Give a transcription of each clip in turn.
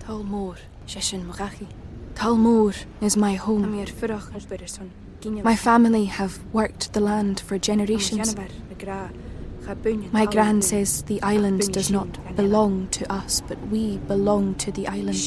Talmor, Shishin Magachi. Talmor is my home. My family have worked the land for generations. My gran says the island does not belong to us, but we belong to the island.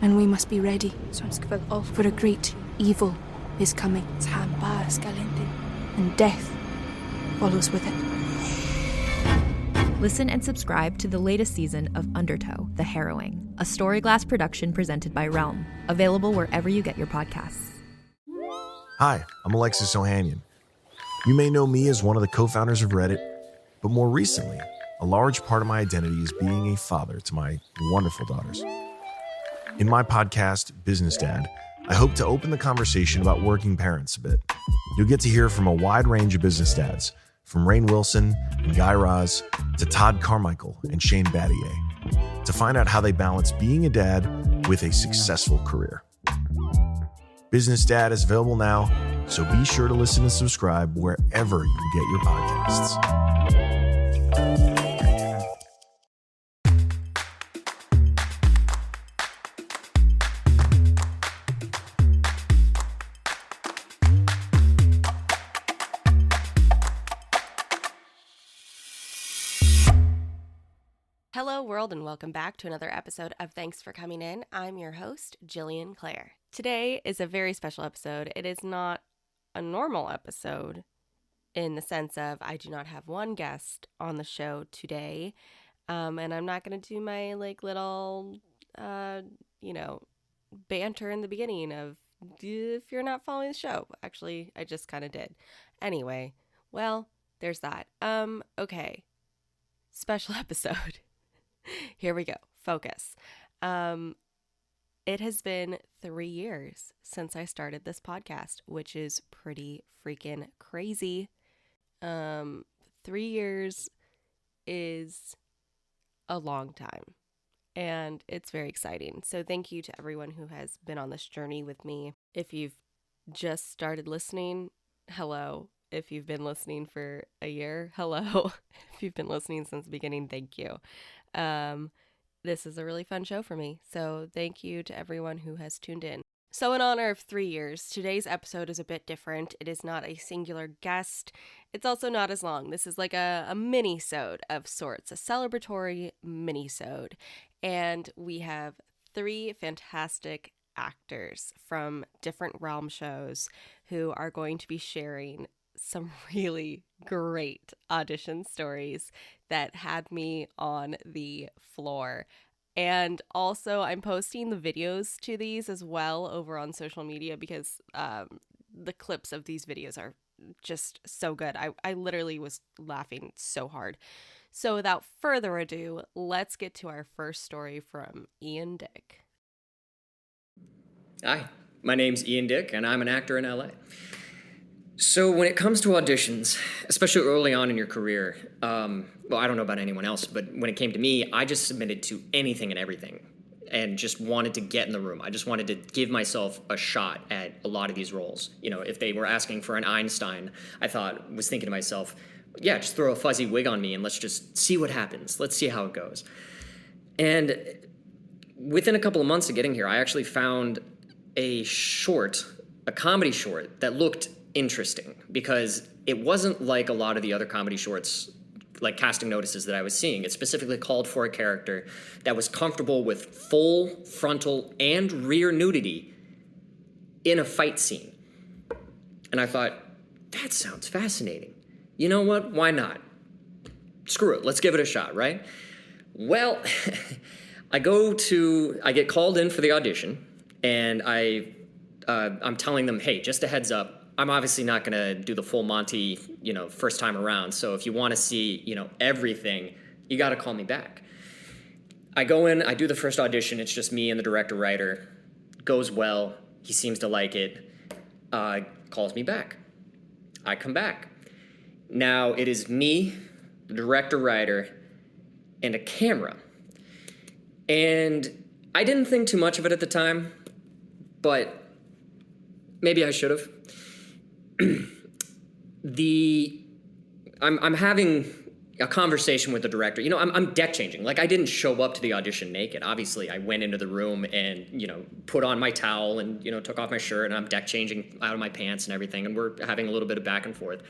And we must be ready, for a great evil is coming, and death follows with it. Listen and subscribe to the latest season of Undertow, The Harrowing, a Storyglass production presented by Realm, available wherever you get your podcasts. Hi, I'm Alexis Ohanian. You may know me as one of the co-founders of Reddit, but more recently, a large part of my identity is being a father to my wonderful daughters. In my podcast, Business Dad, I hope to open the conversation about working parents a bit. You'll get to hear from a wide range of business dads, from Rainn Wilson and Guy Raz to Todd Carmichael and Shane Battier, to find out how they balance being a dad with a successful career. Business Dad is available now, so be sure to listen and subscribe wherever you get your podcasts. Hello world and welcome back to another episode of Thanks for Coming In. I'm your host, Jillian Clare. Today is a very special episode. It is not a normal episode in the sense of I do not have one guest on the show today. And I'm not going to do my little, banter in the beginning of if you're not following the show. Actually, I just kind of did. Anyway, well, there's that. Okay. Special episode. Here we go. Focus. It has been 3 years since I started this podcast, which is pretty freaking crazy. 3 years is a long time, and it's very exciting. So thank you to everyone who has been on this journey with me. If you've just started listening, hello. If you've been listening for a year, hello. If you've been listening since the beginning, thank you. This is a really fun show for me, so thank you to everyone who has tuned in. So in honor of 3 years, today's episode is a bit different. It is not a singular guest. It's also not as long. This is like a minisode of sorts, a celebratory minisode. And we have 3 fantastic actors from different Realm shows who are going to be sharing some really great audition stories that had me on the floor. And also I'm posting the videos to these as well over on social media because the clips of these videos are just so good. I literally was laughing so hard. So without further ado, let's get to our first story from Ian Dick. Hi, my name's Ian Dick, and I'm an actor in LA. So when it comes to auditions, especially early on in your career, well, I don't know about anyone else, but when it came to me, I just submitted to anything and everything and just wanted to get in the room. I just wanted to give myself a shot at a lot of these roles. You know, if they were asking for an Einstein, was thinking to myself, yeah, just throw a fuzzy wig on me and let's just see what happens. Let's see how it goes. And within a couple of months of getting here, I actually found a comedy short that looked interesting because it wasn't like a lot of the other comedy shorts, like casting notices that I was seeing. It specifically called for a character that was comfortable with full frontal and rear nudity in a fight scene. And I thought, that sounds fascinating. You know what? Why not? Screw it. Let's give it a shot, right? Well, I get called in for the audition, and I'm telling them, hey, just a heads up, I'm obviously not going to do the full Monty, first time around. So if you want to see, everything, you got to call me back. I go in, I do the first audition. It's just me and the director-writer. Goes well. He seems to like it. Calls me back. I come back. Now it is me, the director-writer, and a camera. And I didn't think too much of it at the time, but maybe I should have. I'm having a conversation with the director. You know, I'm deck changing. Like, I didn't show up to the audition naked. Obviously, I went into the room and, you know, put on my towel and, you know, took off my shirt, and I'm deck changing out of my pants and everything. And we're having a little bit of back and forth.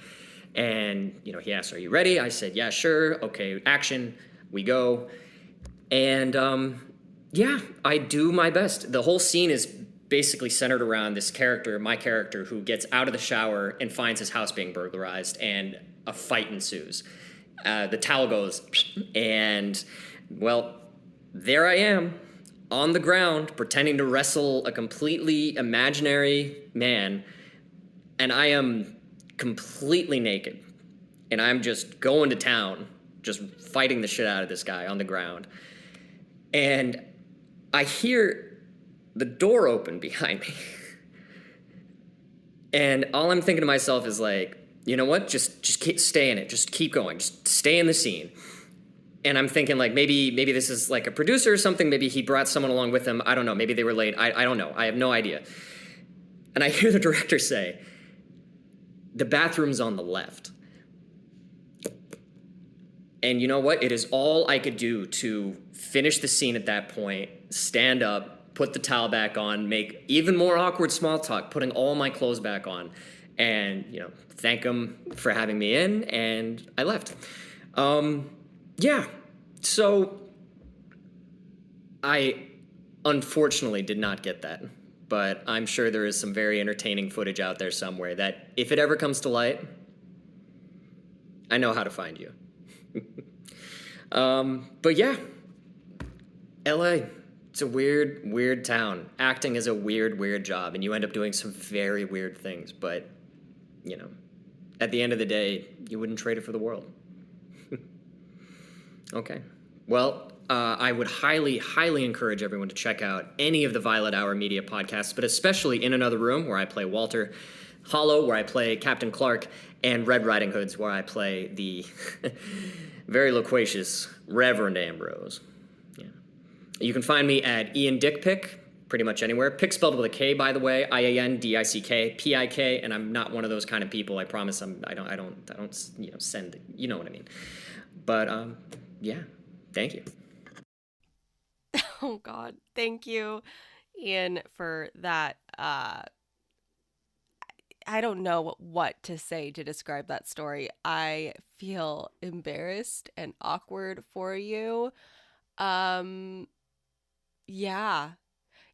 And, you know, he asked, "Are you ready?" I said, "Yeah, sure. Okay, action." We go. And, yeah, I do my best. The whole scene is basically centered around this character, my character, who gets out of the shower and finds his house being burglarized, and a fight ensues. The towel goes, and, well, there I am on the ground pretending to wrestle a completely imaginary man, and I am completely naked, and I'm just going to town, just fighting the shit out of this guy on the ground. And I hear the door open behind me. And all I'm thinking to myself is like, you know what? Just stay in it. Just keep going. Just stay in the scene. And I'm thinking like maybe this is like a producer or something. Maybe he brought someone along with him. I don't know. Maybe they were late. I don't know. I have no idea. And I hear the director say, "The bathroom's on the left." And you know what? It is all I could do to finish the scene at that point, stand up, put the towel back on, make even more awkward small talk, putting all my clothes back on, and, you know, thank him for having me in, and I left. Yeah, so I unfortunately did not get that, but I'm sure there is some very entertaining footage out there somewhere that, if it ever comes to light, I know how to find you. But yeah, LA, it's a weird, weird town. Acting is a weird, weird job, and you end up doing some very weird things, but, you know, at the end of the day, you wouldn't trade it for the world. Okay. Well, I would highly, highly encourage everyone to check out any of the Violet Hour Media podcasts, but especially In Another Room, where I play Walter, Hollow, where I play Captain Clark, and Red Riding Hoods, where I play the very loquacious Reverend Ambrose. Yeah. You can find me at Ian Dickpick, pretty much anywhere. Pick spelled with a K, by the way, IANDICK, PIK, and I'm not one of those kind of people. I promise. I don't, you know, send. You know what I mean. But yeah, thank you. Oh God, thank you, Ian, for that. I don't know what to say to describe that story. I feel embarrassed and awkward for you. Yeah.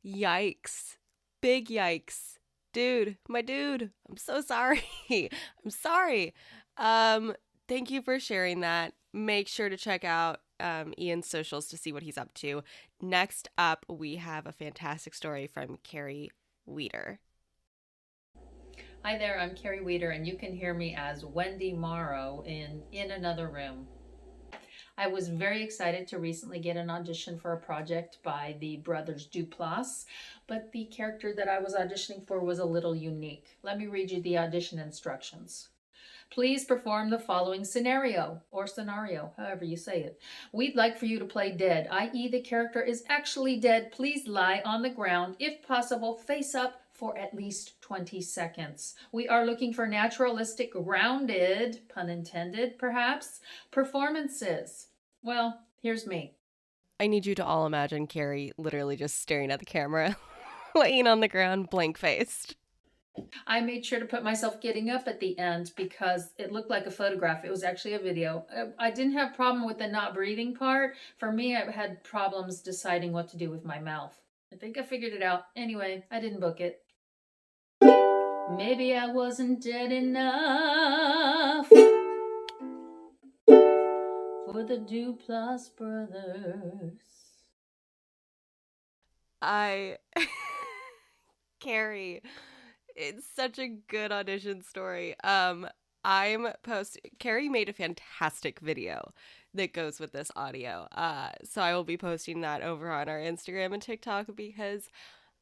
Yikes. Big yikes. Dude, my dude, I'm so sorry. I'm sorry. Thank you for sharing that. Make sure to check out Ian's socials to see what he's up to. Next up, we have a fantastic story from Kerry Wieder. Hi there, I'm Kerry Wieder, and you can hear me as Wendy Morrow in Another Room. I was very excited to recently get an audition for a project by the brothers Duplass, but the character that I was auditioning for was a little unique. Let me read you the audition instructions. Please perform the following scenario, however you say it. We'd like for you to play dead, i.e. the character is actually dead. Please lie on the ground, if possible, face up for at least 20 seconds. We are looking for naturalistic, grounded, pun intended, perhaps, performances. Well, here's me. I need you to all imagine Carrie literally just staring at the camera, laying on the ground, blank-faced. I made sure to put myself getting up at the end because it looked like a photograph. It was actually a video. I didn't have a problem with the not breathing part. For me, I had problems deciding what to do with my mouth. I think I figured it out. Anyway, I didn't book it. Maybe I wasn't dead enough for the Duplass brothers. Carrie, it's such a good audition story. Carrie made a fantastic video that goes with this audio. So I will be posting that over on our Instagram and TikTok because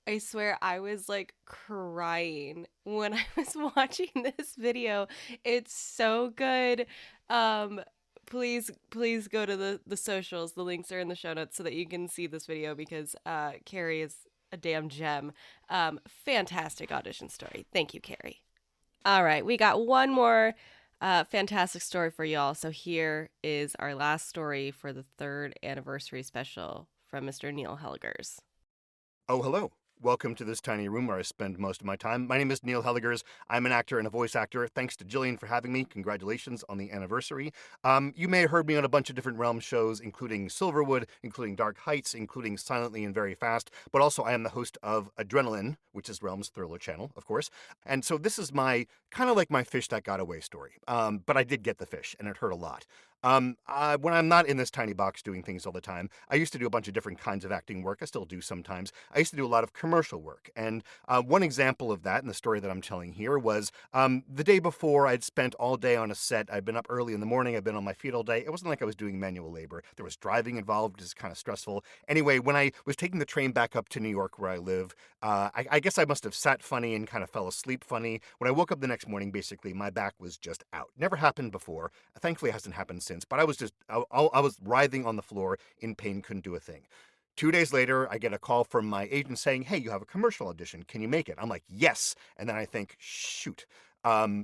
I swear I was like crying when I was watching this video. It's so good. Please go to the socials. The links are in the show notes so that you can see this video because Carrie is a damn gem. Fantastic audition story. Thank you, Carrie. All right, we got one more Fantastic story for y'all. So here is our last story for the 3rd anniversary special from Mr. Neil Hellegers. Oh, hello. Welcome to this tiny room where I spend most of my time. My name is Neil Hellegers. I'm an actor and a voice actor. Thanks to Jillian for having me. Congratulations on the anniversary. You may have heard me on a bunch of different Realm shows, including Silverwood, including Dark Heights, including Silently and Very Fast, but also I am the host of Adrenaline, which is Realm's thriller channel, of course. And so this is my kind of like my fish that got away story. But I did get the fish, and it hurt a lot. When I'm not in this tiny box doing things all the time, I used to do a bunch of different kinds of acting work. I still do sometimes. I used to do a lot of commercial work. And one example of that in the story that I'm telling here was the day before I'd spent all day on a set. I'd been up early in the morning. I'd been on my feet all day. It wasn't like I was doing manual labor. There was driving involved, which is kind of stressful. Anyway, when I was taking the train back up to New York where I live, I guess I must have sat funny and kind of fell asleep funny. When I woke up the next morning, basically, my back was just out. Never happened before. Thankfully, it hasn't happened since, but I was writhing on the floor in pain, couldn't do a thing. 2 days later, I get a call from my agent saying, hey, you have a commercial audition. Can you make it? I'm like, yes. And then I think, shoot.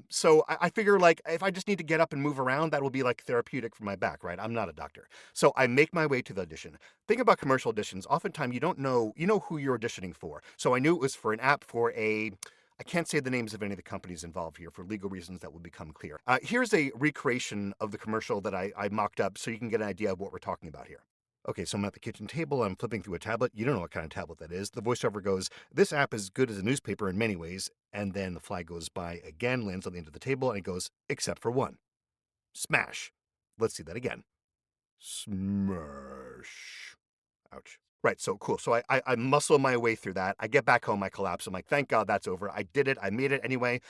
So I figure like if I just need to get up and move around, that will be like therapeutic for my back, right? I'm not a doctor. So I make my way to the audition. Thing about commercial auditions, oftentimes you don't know, who you're auditioning for. So I knew it was for an app for I can't say the names of any of the companies involved here for legal reasons that will become clear. Here's a recreation of the commercial that I mocked up so you can get an idea of what we're talking about here. Okay, so I'm at the kitchen table, I'm flipping through a tablet. You don't know what kind of tablet that is. The voiceover goes, this app is good as a newspaper in many ways. And then the flag goes by again, lands on the end of the table, and it goes, except for one. Smash. Let's see that again. Smash. Ouch. Right, so cool. So I muscle my way through that. I get back home, I collapse. I'm like, thank God that's over. I did it. I made it anyway.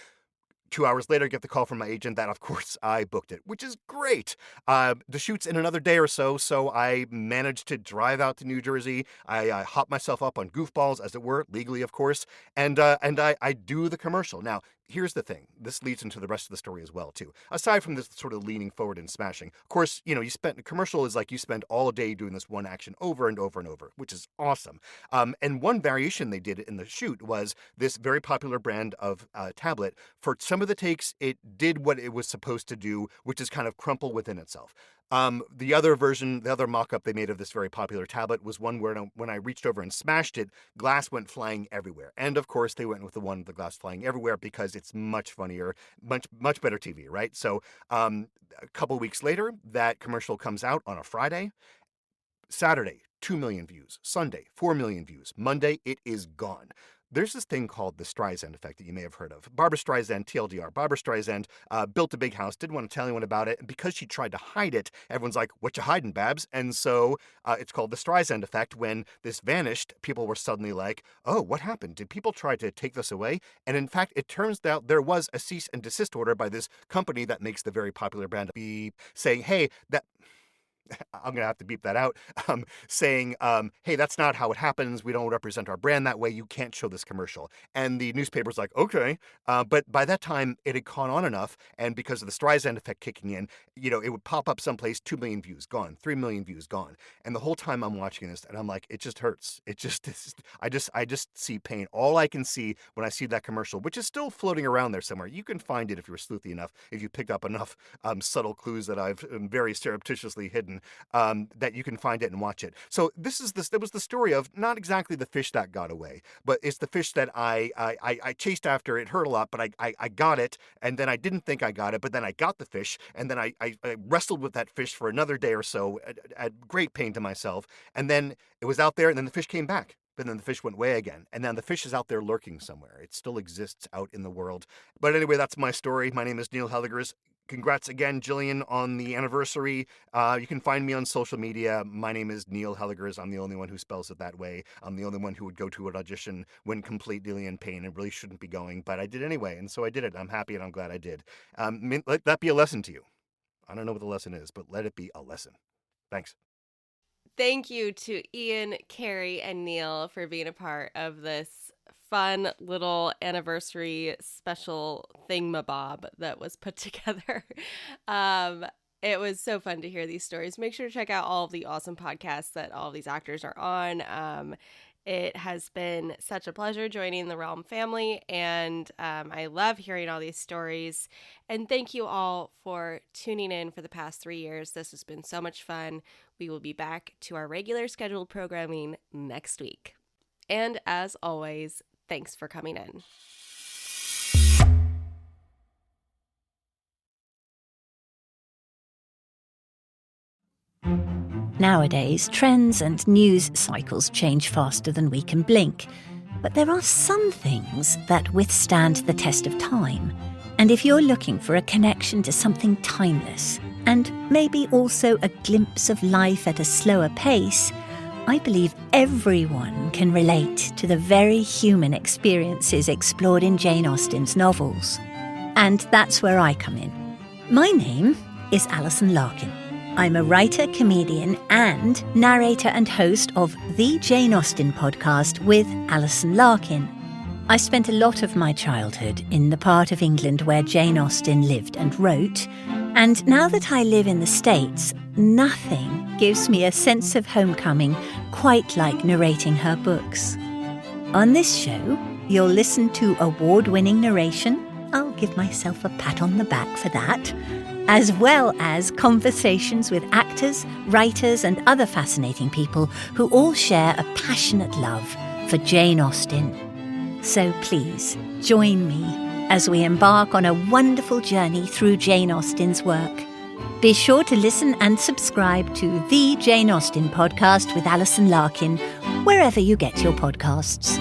2 hours later, get the call from my agent that, of course, I booked it, which is great. The shoot's in another day or so, so I managed to drive out to New Jersey. I hop myself up on goofballs, as it were, legally, of course, and I do the commercial. Now, here's the thing. This leads into the rest of the story as well, too. Aside from this sort of leaning forward and smashing, of course, a commercial is like you spend all day doing this one action over and over and over, which is awesome. And one variation they did in the shoot was this very popular brand of tablet. For some of the takes, it did what it was supposed to do, which is kind of crumple within itself. The other version, the other mock-up they made of this very popular tablet was one where when I reached over and smashed it, glass went flying everywhere. And of course, they went with the one with the glass flying everywhere because it's much funnier, much better TV, right? So a couple weeks later, that commercial comes out on a Friday. Saturday, 2 million views. Sunday, 4 million views. Monday, it is gone. There's this thing called the Streisand effect that you may have heard of. Barbra Streisand, TLDR, Barbra Streisand built a big house, didn't want to tell anyone about it, and because she tried to hide it, everyone's like, what you hiding, Babs? And so it's called the Streisand effect. When this vanished, people were suddenly like, oh, what happened? Did people try to take this away? And in fact, it turns out there was a cease and desist order by this company that makes the very popular brand Beep, saying, hey, that... I'm going to have to beep that out, saying, hey, that's not how it happens. We don't represent our brand that way. You can't show this commercial. And the newspaper's like, okay. But by that time, it had caught on enough. And because of the Streisand effect kicking in, it would pop up someplace, 2 million views, gone, 3 million views, gone. And the whole time I'm watching this, and I'm like, it just hurts. I just see pain. All I can see when I see that commercial, which is still floating around there somewhere. You can find it if you're sleuthy enough, if you picked up enough subtle clues that I've very surreptitiously hidden. That you can find it and watch it. So that was the story of not exactly the fish that got away, but it's the fish that I chased after. It hurt a lot, but I got it, and then I didn't think I got it, but then I got the fish, and then I wrestled with that fish for another day or so at great pain to myself, and then it was out there, and then the fish came back. But then the fish went away again. And now the fish is out there lurking somewhere. It still exists out in the world. But anyway, that's my story. My name is Neil Hellegers. Congrats again, Jillian, on the anniversary. You can find me on social media. My name is Neil Hellegers. I'm the only one who spells it that way. I'm the only one who would go to an audition when completely in pain and really shouldn't be going. But I did anyway, and so I did it. I'm happy and I'm glad I did. Let that be a lesson to you. I don't know what the lesson is, but let it be a lesson. Thanks. Thank you to Ian, Kerry, and Neil for being a part of this fun little anniversary special thingamabob that was put together. It was so fun to hear these stories. Make sure to check out all of the awesome podcasts that all of these actors are on. It has been such a pleasure joining the Realm family, and I love hearing all these stories. And thank you all for tuning in for the past 3 years. This has been so much fun. We will be back to our regular scheduled programming next week. And as always, thanks for coming in. Nowadays, trends and news cycles change faster than we can blink. But there are some things that withstand the test of time. And if you're looking for a connection to something timeless, and maybe also a glimpse of life at a slower pace, I believe everyone can relate to the very human experiences explored in Jane Austen's novels. And that's where I come in. My name is Alison Larkin. I'm a writer, comedian, and narrator and host of the Jane Austen podcast with Alison Larkin. I spent a lot of my childhood in the part of England where Jane Austen lived and wrote, and now that I live in the States, nothing gives me a sense of homecoming quite like narrating her books. On this show, you'll listen to award-winning narration. I'll give myself a pat on the back for that, as well as conversations with actors, writers, and other fascinating people who all share a passionate love for Jane Austen. So please, join me as we embark on a wonderful journey through Jane Austen's work. Be sure to listen and subscribe to the Jane Austen podcast with Alison Larkin, wherever you get your podcasts.